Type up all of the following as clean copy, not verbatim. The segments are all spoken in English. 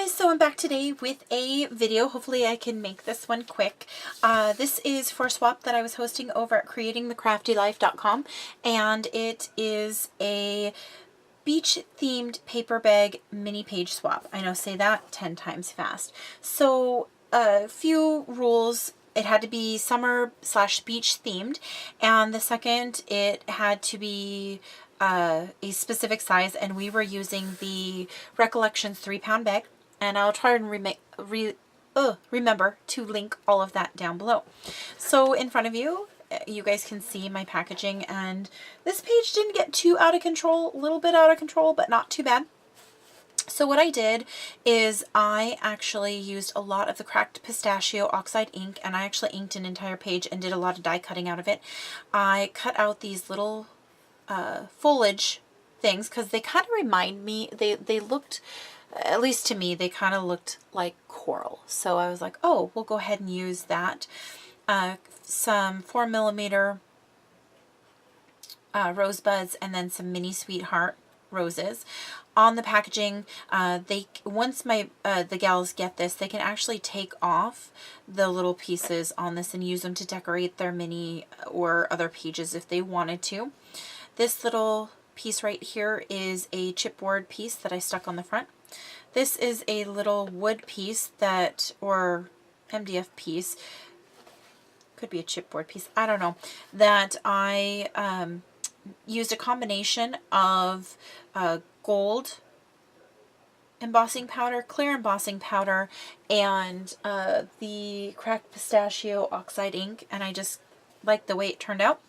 So I'm back today with a video. Hopefully I can make this one quick. This is for a swap that I was hosting over at creatingthecraftylife.com, and it is a beach themed paper bag mini page swap. I know, say that 10 times fast. So a few rules. It had to be summer/beach themed, and the second, it had to be a specific size, and we were using the Recollections 3-pound bag. And I'll try and remember to link all of that down below. So in front of you, you guys can see my packaging, and this page didn't get too out of control, a little bit out of control, but not too bad. So what I did is I actually used a lot of the cracked pistachio oxide ink, and I actually inked an entire page and did a lot of die cutting out of it. I cut out these little foliage things because they kind of remind me, they looked, at least to me, they kind of looked like coral. So I was like, oh, we'll go ahead and use that. Some 4mm rosebuds, and then some mini sweetheart roses. On the packaging, once the gals get this, they can actually take off the little pieces on this and use them to decorate their mini or other pages if they wanted to. This little piece right here is a chipboard piece that I stuck on the front. This is a little wood piece or MDF piece, could be a chipboard piece, I don't know, that I used a combination of gold embossing powder, clear embossing powder, and the cracked pistachio oxide ink, and I just like the way it turned out.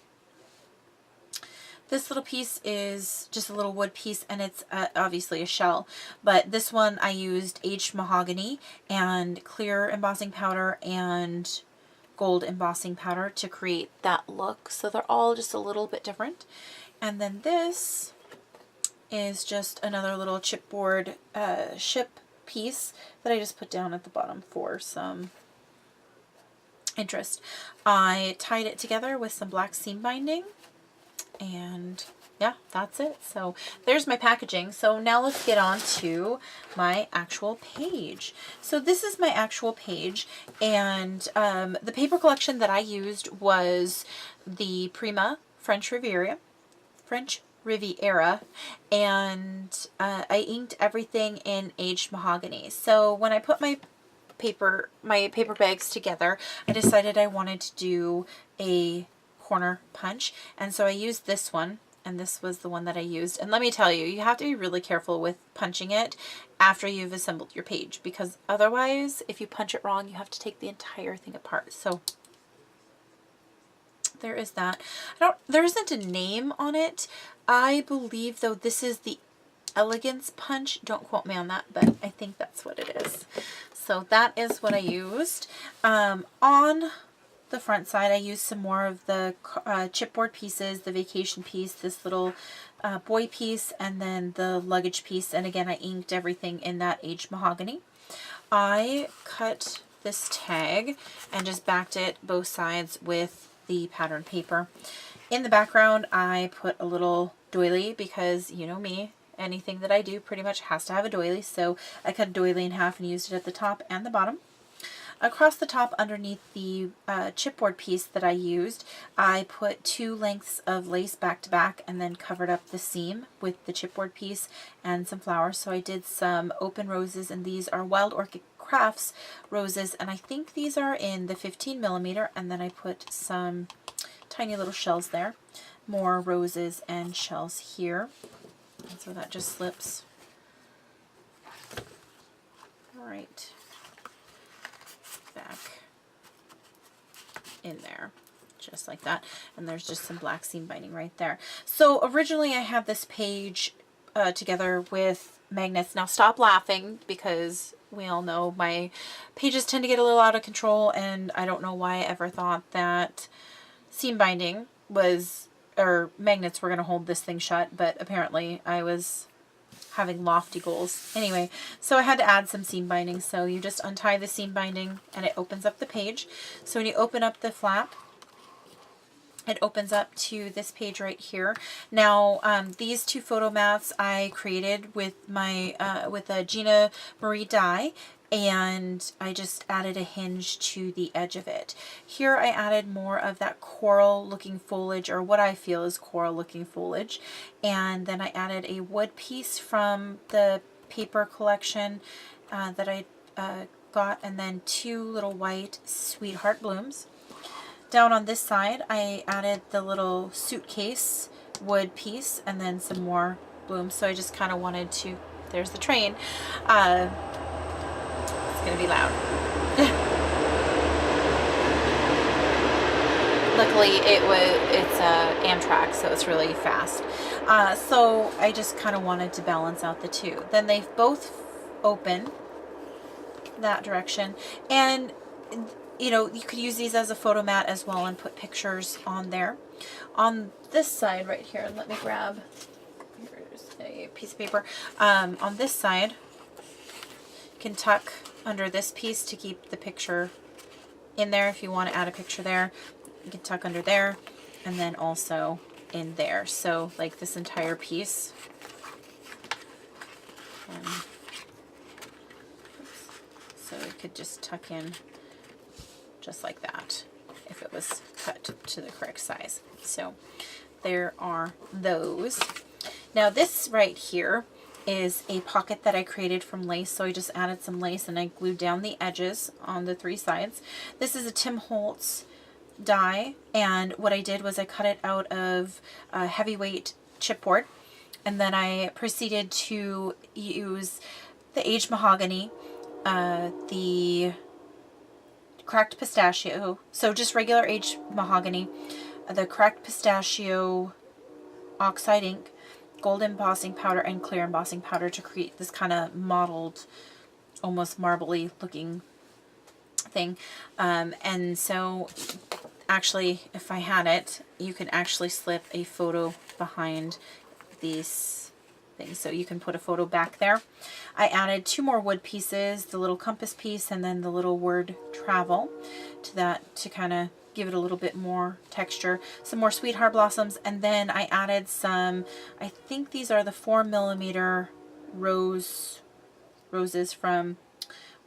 This little piece is just a little wood piece, and it's obviously a shell, but this one I used aged mahogany and clear embossing powder and gold embossing powder to create that look. So they're all just a little bit different. And then this is just another little chipboard ship piece that I just put down at the bottom for some interest. I tied it together with some black seam binding. And yeah, that's it. So there's my packaging. So now let's get on to my actual page. So this is my actual page, and the paper collection that I used was the Prima French Riviera, and I inked everything in aged mahogany. So when I put my paper bags together, I decided I wanted to do a corner punch, and so I used this one, and this was the one that I used. And let me tell you, you have to be really careful with punching it after you've assembled your page, because otherwise, if you punch it wrong, you have to take the entire thing apart. So there is that. There isn't a name on it. I believe, though, this is the Elegance Punch. Don't quote me on that, but I think that's what it is. So that is what I used. On the front side, I used some more of the chipboard pieces, the vacation piece, this little boy piece, and then the luggage piece. And again, I inked everything in that aged mahogany. I cut this tag and just backed it both sides with the pattern paper. In the background, I put a little doily because, you know me, anything that I do pretty much has to have a doily. So I cut a doily in half and used it at the top and the bottom. Across the top, underneath the chipboard piece that I used, I put 2 lengths of lace back to back and then covered up the seam with the chipboard piece and some flowers. So I did some open roses, and these are Wild Orchid Crafts roses, and I think these are in the 15mm, and then I put some tiny little shells there. More roses and shells here. And so that just slips. All right. Back in there, just like that, and there's just some black seam binding right there. So originally I had this page together with magnets. Now stop laughing, because we all know my pages tend to get a little out of control, and I don't know why I ever thought that seam binding was, or magnets were going to hold this thing shut, but apparently I was having lofty goals. Anyway, so I had to add some seam binding. So you just untie the seam binding and it opens up the page. So when you open up the flap, it opens up to this page right here. Now, these two photo mats I created with my with a Gina Marie die, and I just added a hinge to the edge of it. Here I added more of that coral looking foliage, or what I feel is coral looking foliage, and then I added a wood piece from the paper collection that I got, and then two little white sweetheart blooms. Down on this side, I added the little suitcase wood piece and then some more blooms. So I just kind of wanted to, there's the train. It's going to be loud. Luckily, it's Amtrak, so it's really fast. So I just kind of wanted to balance out the two. Then they both open that direction, and you know, you could use these as a photo mat as well and put pictures on there. On this side right here, let me grab, here's a piece of paper. On this side, you can tuck under this piece to keep the picture in there. If you want to add a picture there, you can tuck under there, and then also in there. So like this entire piece. So it could just tuck in just like that if it was cut to the correct size. So there are those. Now this right here is a pocket that I created from lace. So I just added some lace and I glued down the edges on the three sides. This is a Tim Holtz die, and what I did was I cut it out of heavyweight chipboard, and then I proceeded to use the aged mahogany, the cracked pistachio, so just regular aged mahogany, the cracked pistachio oxide ink, gold embossing powder, and clear embossing powder to create this kind of mottled, almost marbly looking thing. And so actually, if I had it, you can actually slip a photo behind these things, so you can put a photo back there. I added two more wood pieces, the little compass piece and then the little word travel to that to kind of give it a little bit more texture. Some more sweetheart blossoms, and then I added some, I think these are the 4mm roses from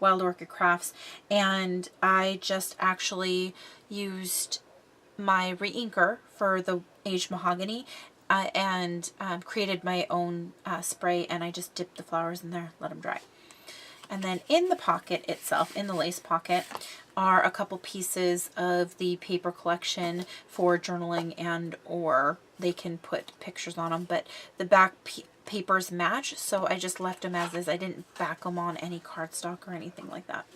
Wild Orchid Crafts, and I just actually used my re-inker for the aged mahogany and created my own spray, and I just dipped the flowers in there, let them dry. And then in the pocket itself, in the lace pocket, are a couple pieces of the paper collection for journaling, and or they can put pictures on them, but the back papers match, so I just left them as is. I didn't back them on any cardstock or anything like that.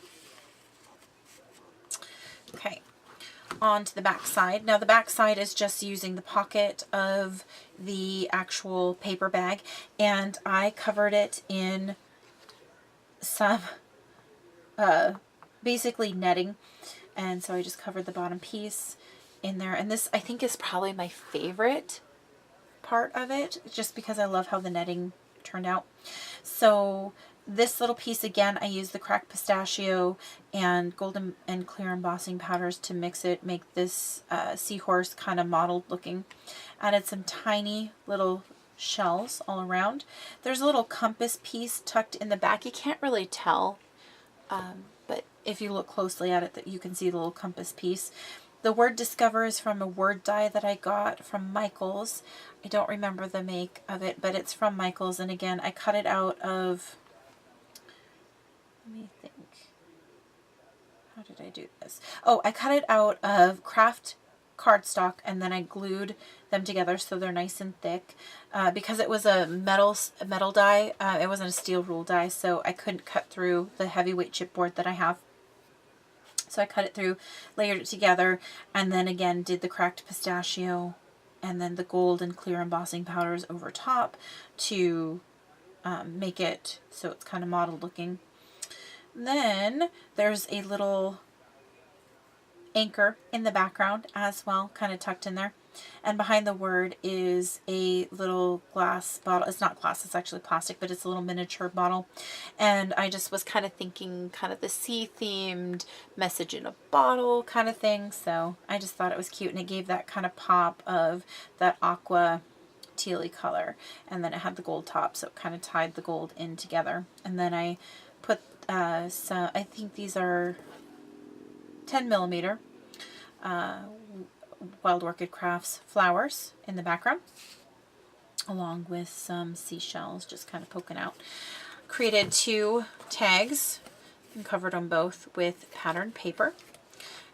Okay, on to the back side. Now the back side is just using the pocket of the actual paper bag, and I covered it in some basically netting, and so I just covered the bottom piece in there, and this I think is probably my favorite part of it, just because I love how the netting turned out. So this little piece, again, I used the cracked pistachio and golden and clear embossing powders to mix it, make this seahorse kind of mottled looking. Added some tiny little shells all around. There's a little compass piece tucked in the back. You can't really tell, but if you look closely at it, that you can see the little compass piece. The word Discover is from a word die that I got from Michaels. I don't remember the make of it, but it's from Michaels, and again, I cut it out of, let me think, how did I do this? Oh, I cut it out of craft cardstock, and then I glued them together so they're nice and thick. Because it was a metal die, it wasn't a steel rule die, so I couldn't cut through the heavyweight chipboard that I have. So I cut it through, layered it together, and then again did the cracked pistachio and then the gold and clear embossing powders over top to make it so it's kind of mottled looking. Then there's a little anchor in the background as well, kind of tucked in there. And behind the word is a little glass bottle. It's not glass, it's actually plastic, but it's a little miniature bottle. And I just was kind of thinking kind of the sea themed message in a bottle kind of thing. So I just thought it was cute, and it gave that kind of pop of that aqua tealy color. And then it had the gold top, so it kind of tied the gold in together. And then I put some, I think these are 10 millimeter Wild Orchid Crafts flowers in the background, along with some seashells just kind of poking out. Created 2 tags and covered them both with patterned paper.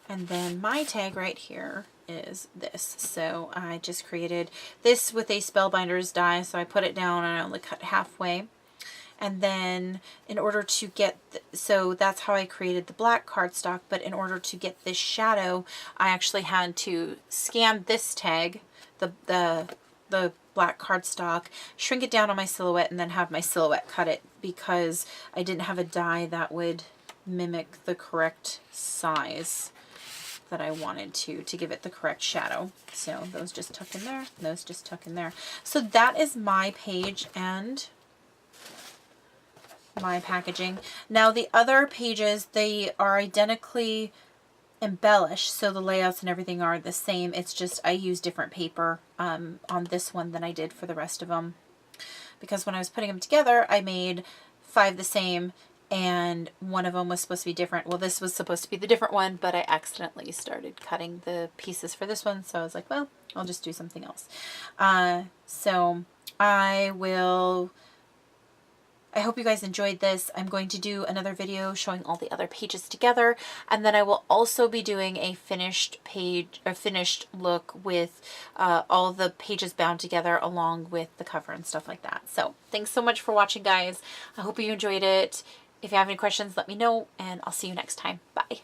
And then my tag right here is this. So I just created this with a Spellbinders die, so I put it down and I only cut halfway. And then in order to get, so that's how I created the black cardstock, but in order to get this shadow, I actually had to scan this tag, the black cardstock, shrink it down on my silhouette, and then have my silhouette cut it, because I didn't have a die that would mimic the correct size that I wanted to give it the correct shadow. So those just tuck in there, those just tuck in there. So that is my page and my packaging. Now the other pages, they are identically embellished, so the layouts and everything are the same. It's just I use different paper on this one than I did for the rest of them, because when I was putting them together I made 5 the same and one of them was supposed to be different. Well, this was supposed to be the different one, but I accidentally started cutting the pieces for this one, so I was like, well, I'll just do something else. So I hope you guys enjoyed this. I'm going to do another video showing all the other pages together, and then I will also be doing a finished page, a finished look with all the pages bound together along with the cover and stuff like that. So thanks so much for watching, guys. I hope you enjoyed it. If you have any questions, let me know, and I'll see you next time. Bye.